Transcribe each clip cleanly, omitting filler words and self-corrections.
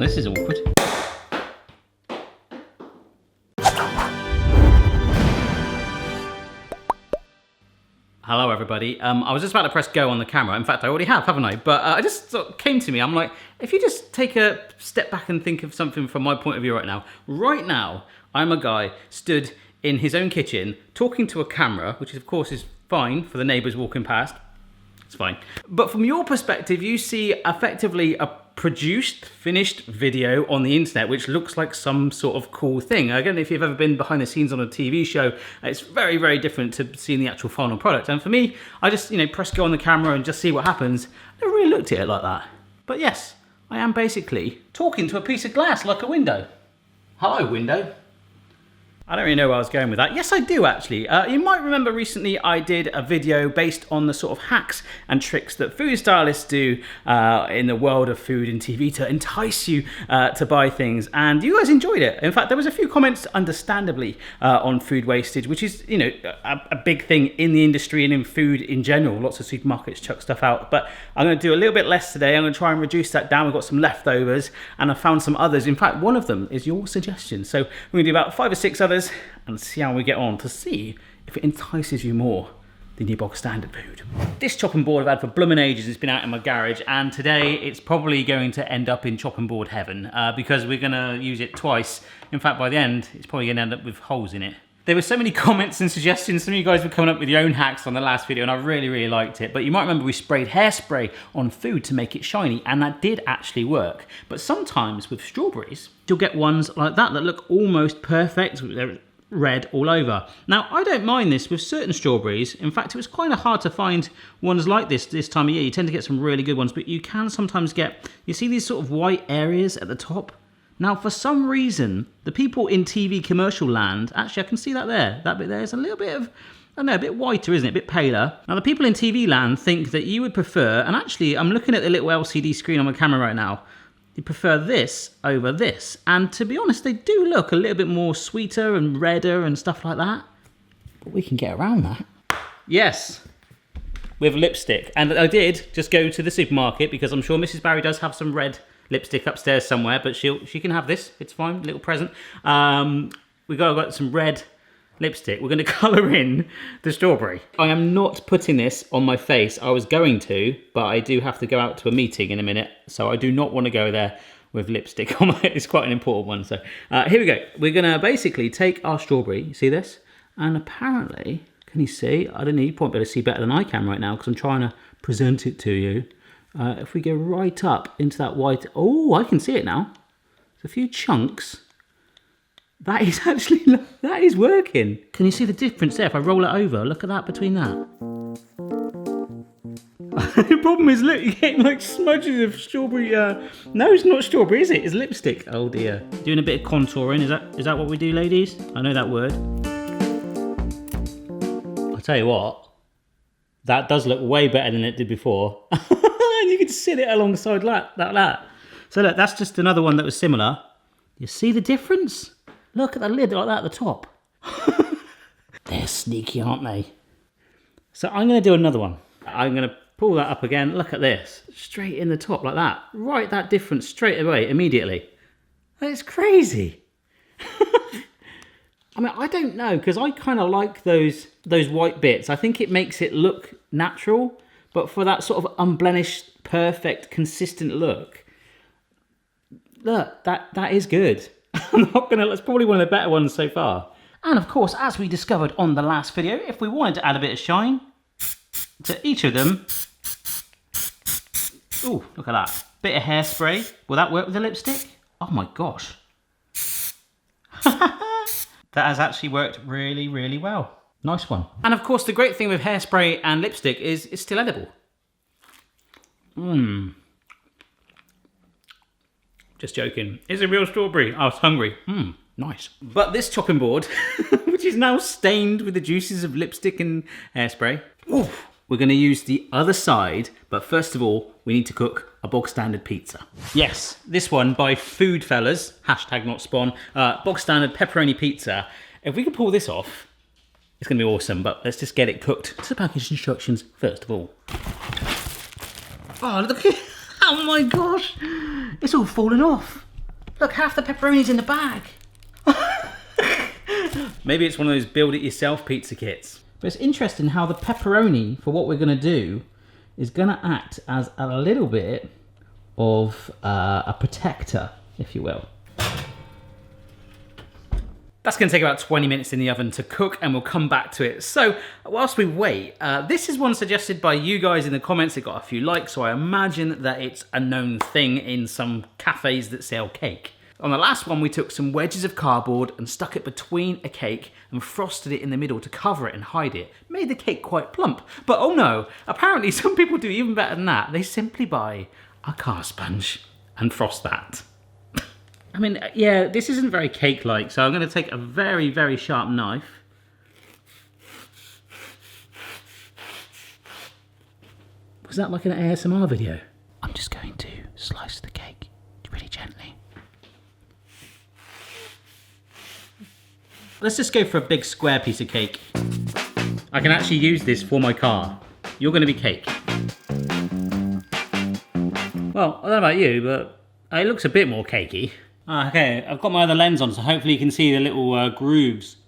this is awkward. Hello everybody. I was just about to press go on the camera. In fact, I already have, haven't I? But it just sort of came to me. I'm like, if you just take a step back and think of something from my point of view right now. Right now, I'm a guy stood in his own kitchen talking to a camera, which of course is fine for the neighbours walking past. It's fine. But from your perspective, you see effectively a produced, finished video on the internet, which looks like some sort of cool thing. I don't know if you've ever been behind the scenes on a TV show. It's very, very different to seeing the actual final product. And for me, I just, press go on the camera and just see what happens. I never really looked at it like that. But yes, I am basically talking to a piece of glass like a window. Hello, window. I don't really know where I was going with that. Yes, I do actually. You might remember recently I did a video based on the sort of hacks and tricks that food stylists do in the world of food and TV to entice you to buy things, and you guys enjoyed it. In fact, there was a few comments, understandably, on food wastage, which is, a big thing in the industry and in food in general. Lots of supermarkets chuck stuff out, but I'm going to do a little bit less today. I'm going to try and reduce that down. We've got some leftovers, and I found some others. In fact, one of them is your suggestion. So we're going to do about 5 or 6 others and see how we get on to see if it entices you more than your bog standard food. This chopping board I've had for blooming ages. It's been out in my garage, and today it's probably going to end up in chopping board heaven because we're going to use it twice. In fact, by the end, it's probably going to end up with holes in it. There were so many comments and suggestions. Some of you guys were coming up with your own hacks on the last video, and I really, really liked it. But you might remember we sprayed hairspray on food to make it shiny, and that did actually work. But sometimes with strawberries, you'll get ones like that look almost perfect. They're red all over. Now, I don't mind this with certain strawberries. In fact, it was kind of hard to find ones like this time of year. You tend to get some really good ones, but you can sometimes get, you see these sort of white areas at the top? Now, for some reason, the people in TV commercial land, actually I can see that there, that bit there is a little bit of, I don't know, a bit whiter, isn't it? A bit paler. Now, the people in TV land think that you would prefer, and actually I'm looking at the little LCD screen on my camera right now, you prefer this over this. And to be honest, they do look a little bit more sweeter and redder and stuff like that. But we can get around that. Yes, with lipstick. And I did just go to the supermarket because I'm sure Mrs. Barry does have some red lipstick upstairs somewhere, but she can have this. It's fine, a little present. We got some red lipstick. We're going to colour in the strawberry. I am not putting this on my face. I was going to, but I do have to go out to a meeting in a minute, so I do not want to go there with lipstick on my. It's quite an important one. So here we go. We're going to basically take our strawberry. You see this? And apparently, can you see? I don't know. You probably better see better than I can right now because I'm trying to present it to you. If we go right up into that white, oh, I can see it now. There's a few chunks. That is actually, that is working. Can you see the difference there? If I roll it over, look at that between that. The problem is, look, you're getting like smudges of strawberry. No, it's not strawberry, is it? It's lipstick. Oh dear. Doing a bit of contouring. Is that what we do, ladies? I know that word. I'll tell you what. That does look way better than it did before. You can sit it alongside like that. So look, that's just another one that was similar. You see the difference? Look at the lid like that at the top. They're sneaky, aren't they? So I'm going to do another one. I'm going to pull that up again. Look at this. Straight in the top like that. Right, that difference straight away, immediately. It's crazy. I mean, I don't know, because I kind of like those white bits. I think it makes it look natural, but for that sort of unblemished, perfect, consistent look, look, that is good. I'm not gonna. That's probably one of the better ones so far. And of course, as we discovered on the last video, if we wanted to add a bit of shine to each of them, ooh, look at that. Bit of hairspray. Will that work with the lipstick? Oh my gosh. That has actually worked really, really well. Nice one. And of course, the great thing with hairspray and lipstick is it's still edible. Just joking. It's a real strawberry. I was hungry. Nice. But this chopping board, which is now stained with the juices of lipstick and hairspray, we're going to use the other side. But first of all, we need to cook a bog standard pizza. Yes, this one by Food Fellas, hashtag not spawn, bog standard pepperoni pizza. If we can pull this off, it's going to be awesome, but let's just get it cooked. To the package instructions first of all. Oh, look at it. Oh my gosh, it's all fallen off. Look, half the pepperoni's in the bag. Maybe it's one of those build-it-yourself pizza kits. But it's interesting how the pepperoni, for what we're going to do, is going to act as a little bit of a protector, if you will. That's going to take about 20 minutes in the oven to cook, and we'll come back to it. So whilst we wait, this is one suggested by you guys in the comments. It got a few likes, so I imagine that it's a known thing in some cafes that sell cake. On the last one, we took some wedges of cardboard and stuck it between a cake and frosted it in the middle to cover it and hide it. Made the cake quite plump. But oh no, apparently some people do even better than that. They simply buy a car sponge and frost that. I mean, yeah, this isn't very cake-like, so I'm going to take a very, very sharp knife. Was that like an ASMR video? I'm just going to slice the cake really gently. Let's just go for a big square piece of cake. I can actually use this for my car. You're going to be cake. Well, I don't know about you, but it looks a bit more cakey. Okay, I've got my other lens on, so hopefully you can see the little grooves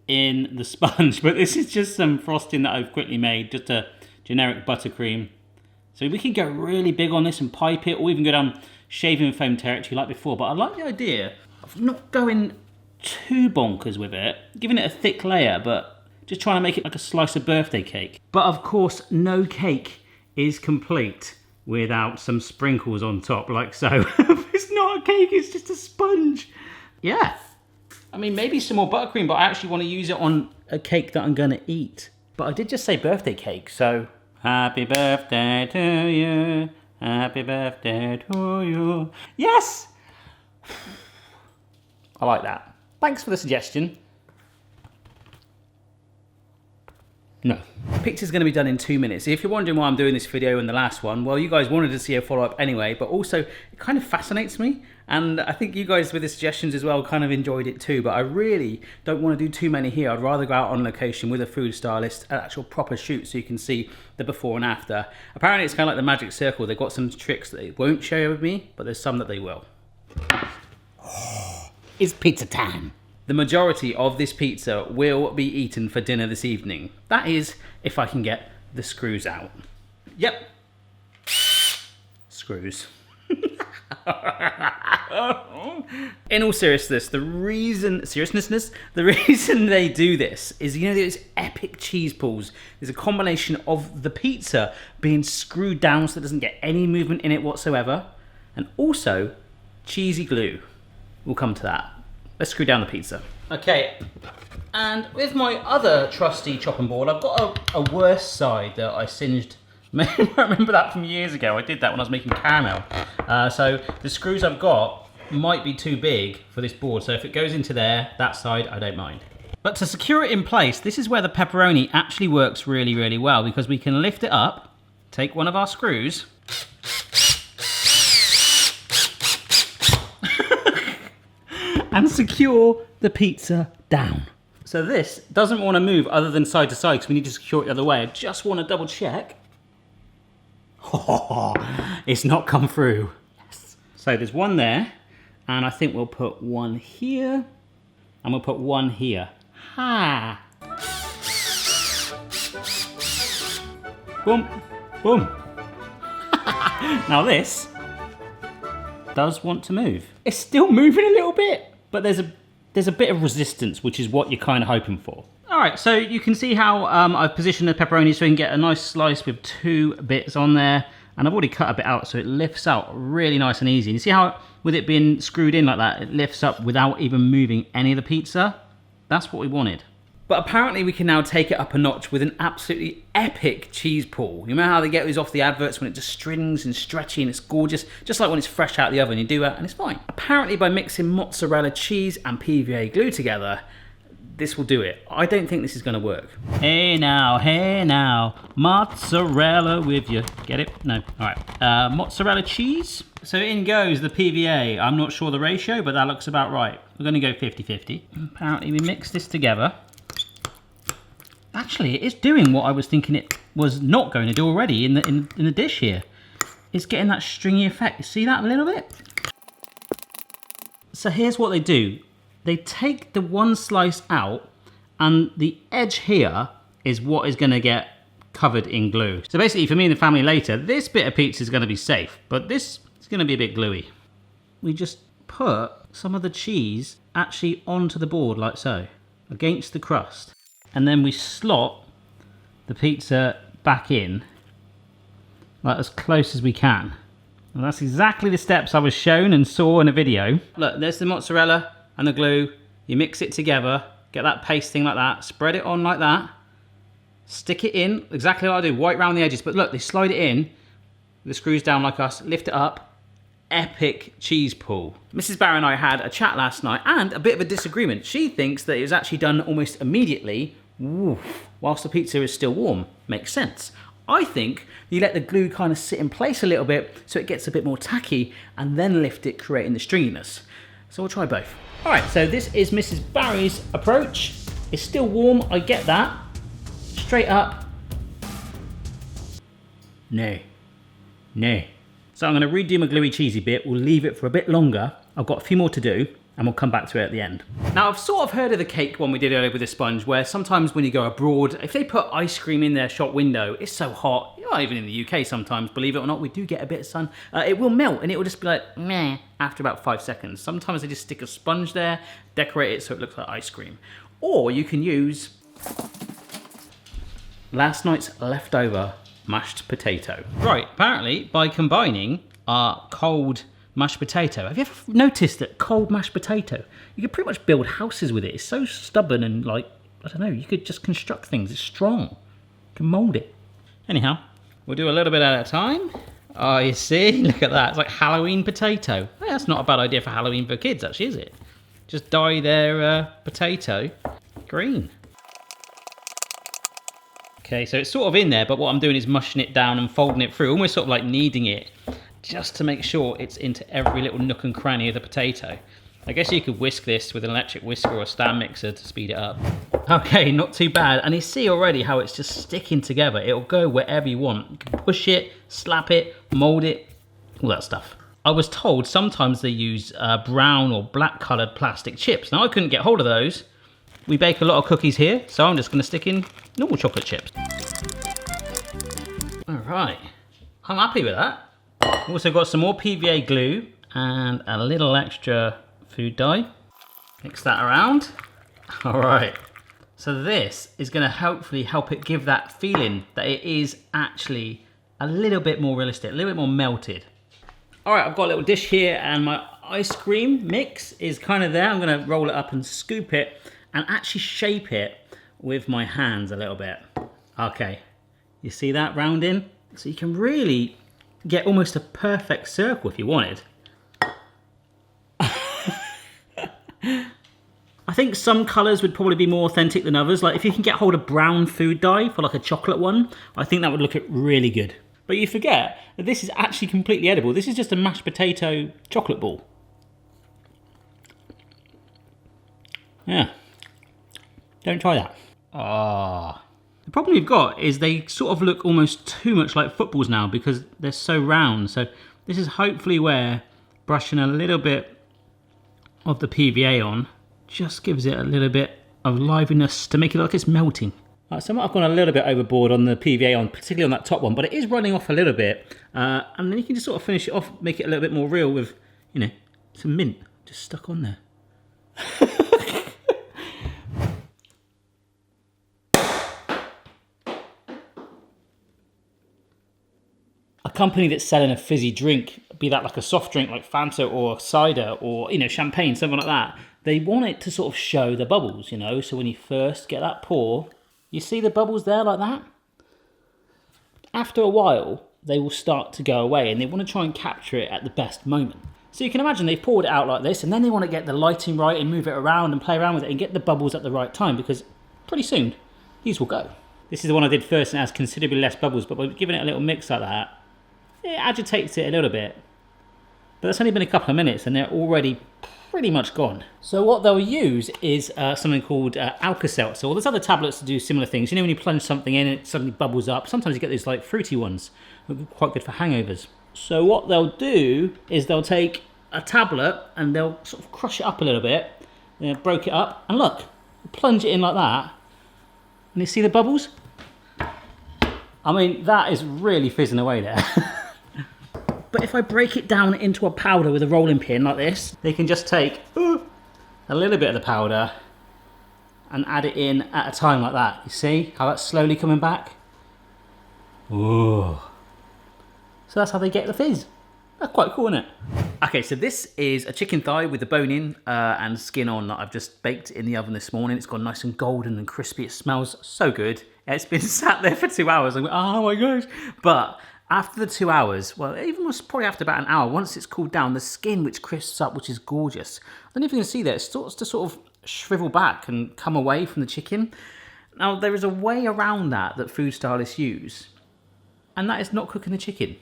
in the sponge. But this is just some frosting that I've quickly made, just a generic buttercream. So we can go really big on this and pipe it, or even go down shaving foam territory like before. But I like the idea of not going too bonkers with it, giving it a thick layer, but just trying to make it like a slice of birthday cake. But of course, no cake is complete without some sprinkles on top, like so. It's not a cake, it's just a sponge. Yeah. I mean, maybe some more buttercream, but I actually want to use it on a cake that I'm gonna eat. But I did just say birthday cake, so happy birthday to you, happy birthday to you. Yes! I like that. Thanks for the suggestion. No. The pizza's going to be done in 2 minutes. If you're wondering why I'm doing this video and the last one, well, you guys wanted to see a follow-up anyway, but also it kind of fascinates me. And I think you guys with the suggestions as well kind of enjoyed it too, but I really don't want to do too many here. I'd rather go out on location with a food stylist, an actual proper shoot, so you can see the before and after. Apparently it's kind of like the magic circle. They've got some tricks that they won't share with me, but there's some that they will. It's pizza time. The majority of this pizza will be eaten for dinner this evening. That is, if I can get the screws out. Yep. Screws. In all seriousness, the reason they do this is, you know, those epic cheese pulls. There's a combination of the pizza being screwed down so it doesn't get any movement in it whatsoever, and also cheesy glue. We'll come to that. Let's screw down the pizza. Okay, and with my other trusty chopping board, I've got a worse side that I singed. I remember that from years ago. I did that when I was making caramel. So the screws I've got might be too big for this board. So if it goes into there, that side, I don't mind. But to secure it in place, this is where the pepperoni actually works really, really well, because we can lift it up, take one of our screws, and secure the pizza down. So this doesn't want to move other than side to side, because we need to secure it the other way. I just want to double check. Oh, it's not come through. Yes. So there's one there, and I think we'll put one here, and we'll put one here. Ha! Boom, boom. Now this does want to move. It's still moving a little bit, but there's a bit of resistance, which is what you're kind of hoping for. All right, so you can see how I've positioned the pepperoni so we can get a nice slice with 2 bits on there, and I've already cut a bit out so it lifts out really nice and easy. You see how with it being screwed in like that, it lifts up without even moving any of the pizza? That's what we wanted. But apparently we can now take it up a notch with an absolutely epic cheese pull. You know how they get these off the adverts when it just strings and stretchy and it's gorgeous, just like when it's fresh out of the oven, you do that and it's fine. Apparently by mixing mozzarella cheese and PVA glue together, this will do it. I don't think this is gonna work. Hey now, mozzarella with you. Get it? No, all right. Mozzarella cheese. So in goes the PVA. I'm not sure the ratio, but that looks about right. We're gonna go 50-50. Apparently we mix this together. Actually, it is doing what I was thinking it was not going to do already in the dish here. It's getting that stringy effect. You see that a little bit? So here's what they do. They take the one slice out, and the edge here is what is going to get covered in glue. So basically, for me and the family later, this bit of pizza is going to be safe, but this is going to be a bit gluey. We just put some of the cheese actually onto the board like so, against the crust. And then we slot the pizza back in, like as close as we can. And that's exactly the steps I was shown and saw in a video. Look, there's the mozzarella and the glue. You mix it together, get that pasting like that, spread it on like that, stick it in, exactly like I do, right round the edges. But look, they slide it in, the screws down like us, lift it up, epic cheese pull. Mrs. Barry and I had a chat last night and a bit of a disagreement. She thinks that it was actually done almost immediately, whilst the pizza is still warm. Makes sense. I think you let the glue kind of sit in place a little bit so it gets a bit more tacky and then lift it, creating the stringiness. So we'll try both. All right, so this is Mrs. Barry's approach. It's still warm, I get that. Straight up. No. So I'm gonna redo my gluey cheesy bit. We'll leave it for a bit longer. I've got a few more to do, and we'll come back to it at the end. Now, I've sort of heard of the cake one we did earlier with the sponge, where sometimes when you go abroad, if they put ice cream in their shop window, it's so hot, even in the UK sometimes, believe it or not, we do get a bit of sun, it will melt and it will just be like, meh, after about 5 seconds. Sometimes they just stick a sponge there, decorate it so it looks like ice cream. Or you can use last night's leftover mashed potato. Right, apparently by combining our cold mashed potato. Have you ever noticed that cold mashed potato, you could pretty much build houses with it. It's so stubborn and like, I don't know, you could just construct things. It's strong. You can mold it. Anyhow, we'll do a little bit at a time. Oh, you see? Look at that. It's like Halloween potato. Hey, that's not a bad idea for Halloween for kids, actually, is it? Just dye their potato green. Okay, so it's sort of in there, but what I'm doing is mushing it down and folding it through, almost sort of like kneading it, just to make sure it's into every little nook and cranny of the potato. I guess you could whisk this with an electric whisker or a stand mixer to speed it up. Okay, not too bad. And you see already how it's just sticking together. It'll go wherever you want. You can push it, slap it, mold it, all that stuff. I was told sometimes they use brown or black coloured plastic chips. Now I couldn't get hold of those. We bake a lot of cookies here, so I'm just going to stick in normal chocolate chips. All right, I'm happy with that. Also got some more PVA glue and a little extra food dye. Mix that around. All right, so this is going to hopefully help it give that feeling that it is actually a little bit more realistic, a little bit more melted. All right, I've got a little dish here and my ice cream mix is kind of there. I'm going to roll it up and scoop it and actually shape it with my hands a little bit. Okay, you see that rounding? So you can really get almost a perfect circle if you wanted. I think some colours would probably be more authentic than others. Like if you can get hold of brown food dye for like a chocolate one, I think that would look really good. But you forget that this is actually completely edible. This is just a mashed potato chocolate ball. Yeah. Don't try that. Ah. The problem you've got is they sort of look almost too much like footballs now because they're so round. So this is hopefully where brushing a little bit of the PVA on just gives it a little bit of liveliness to make it look like it's melting. Right, so I've gone a little bit overboard on the PVA on, particularly on that top one, but it is running off a little bit. And then you can just sort of finish it off, make it a little bit more real with, you know, some mint just stuck on there. A company that's selling a fizzy drink, be that like a soft drink like Fanta or cider or, you know, champagne, something like that, they want it to sort of show the bubbles, you know, so when you first get that pour, you see the bubbles there like that? After a while, they will start to go away and they want to try and capture it at the best moment. So you can imagine they've poured it out like this and then they want to get the lighting right and move it around and play around with it and get the bubbles at the right time because pretty soon, these will go. This is the one I did first and it has considerably less bubbles, but by giving it a little mix like that, it agitates it a little bit. But it's only been a couple of minutes and they're already pretty much gone. So what they'll use is something called Alka-Seltzer. Well, there's other tablets that do similar things. You know when you plunge something in, it suddenly bubbles up. Sometimes you get these like fruity ones. They're quite good for hangovers. So what they'll do is they'll take a tablet and they'll sort of crush it up a little bit. Broke it up, and look, plunge it in like that, and you see the bubbles? I mean, that is really fizzing away there. But if I break it down into a powder with a rolling pin like this, they can just take a little bit of the powder and add it in at a time like that. You see how that's slowly coming back? Ooh. So that's how they get the fizz. That's quite cool, isn't it? Okay, so this is a chicken thigh with the bone in and skin on that I've just baked in the oven this morning. It's gone nice and golden and crispy. It smells so good. It's been sat there for 2 hours. I'm like, oh my gosh. But after the 2 hours, well, even was probably after about an hour, once it's cooled down, the skin which crisps up, which is gorgeous. I don't know if you can see that, it starts to sort of shrivel back and come away from the chicken. Now, there is a way around that food stylists use, and that is not cooking the chicken.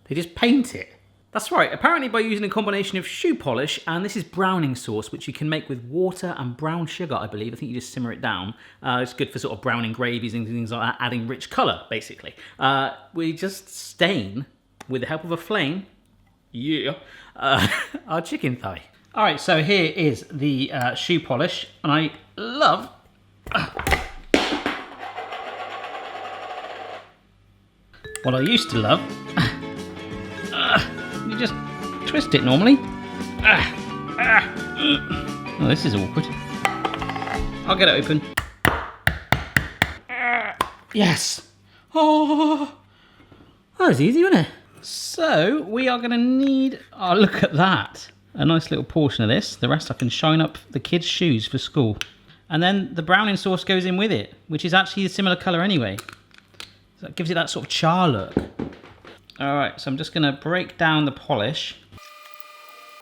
They just paint it. That's right, apparently by using a combination of shoe polish, and this is browning sauce, which you can make with water and brown sugar, I believe. I think you just simmer it down. It's good for sort of browning gravies and things like that, adding rich colour, basically. We just stain, with the help of a flame, our chicken thigh. All right, so here is the shoe polish, and I love... what I used to love... you just twist it normally. Oh, this is awkward. I'll get it open. Yes. Oh, that was easy, wasn't it? So we are going to need, oh look at that, a nice little portion of this. The rest I can shine up the kids' shoes for school. And then the browning sauce goes in with it, which is actually a similar colour anyway. So that gives it that sort of char look. Alright, so I'm just going to break down the polish.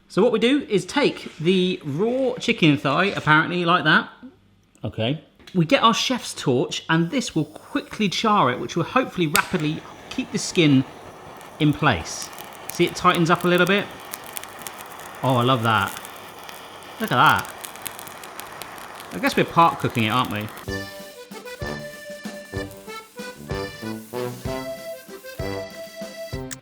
So what we do is take the raw chicken thigh, apparently like that. Okay. We get our chef's torch, and this will quickly char it, which will hopefully rapidly keep the skin in place. See, it tightens up a little bit. Oh, I love that. Look at that. I guess we're part cooking it, aren't we?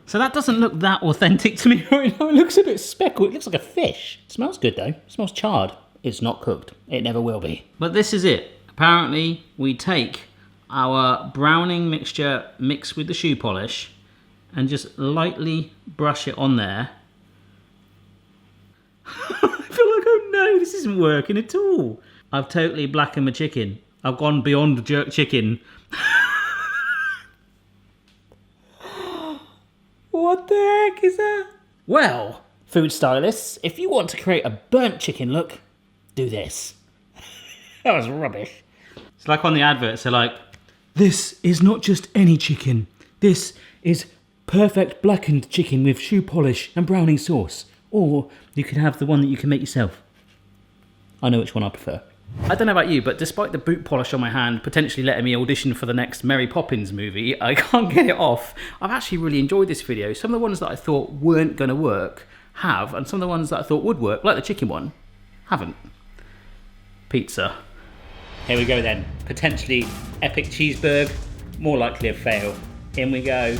So that doesn't look that authentic to me right now. It looks a bit speckled. It looks like a fish. It smells good though. It smells charred. It's not cooked. It never will be. But this is it. Apparently, we take our browning mixture mixed with the shoe polish and just lightly brush it on there. I feel like, oh no, this isn't working at all. I've totally blackened my chicken. I've gone beyond jerk chicken. What the heck is that? Well, food stylists, if you want to create a burnt chicken look, do this. That was rubbish. It's like on the adverts, they're like, this is not just any chicken. This is perfect blackened chicken with shoe polish and browning sauce. Or you can have the one that you can make yourself. I know which one I prefer. I don't know about you, but despite the boot polish on my hand potentially letting me audition for the next Mary Poppins movie, I can't get it off. I've actually really enjoyed this video. Some of the ones that I thought weren't going to work have, and some of the ones that I thought would work, like the chicken one, haven't. Pizza. Here we go then. Potentially epic cheeseburger, more likely a fail. In we go.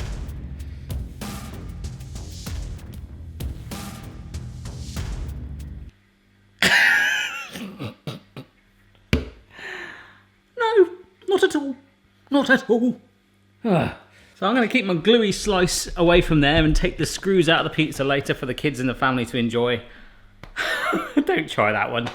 Not at all. Not at all. So I'm going to keep my gluey slice away from there and take the screws out of the pizza later for the kids and the family to enjoy. Don't try that one.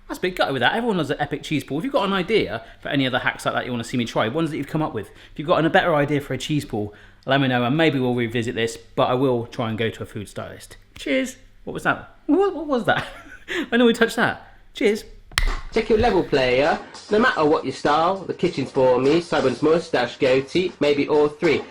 That's a bit gutted with that. Everyone loves an epic cheese ball. If you've got an idea for any other hacks like that you want to see me try, ones that you've come up with, if you've got a better idea for a cheese ball, let me know and maybe we'll revisit this, but I will try and go to a food stylist. Cheers. What was that? What was that? I know we touched that. Cheers. Check your level, player. No matter what your style, the kitchen's for me. Someone's moustache, goatee, maybe all three.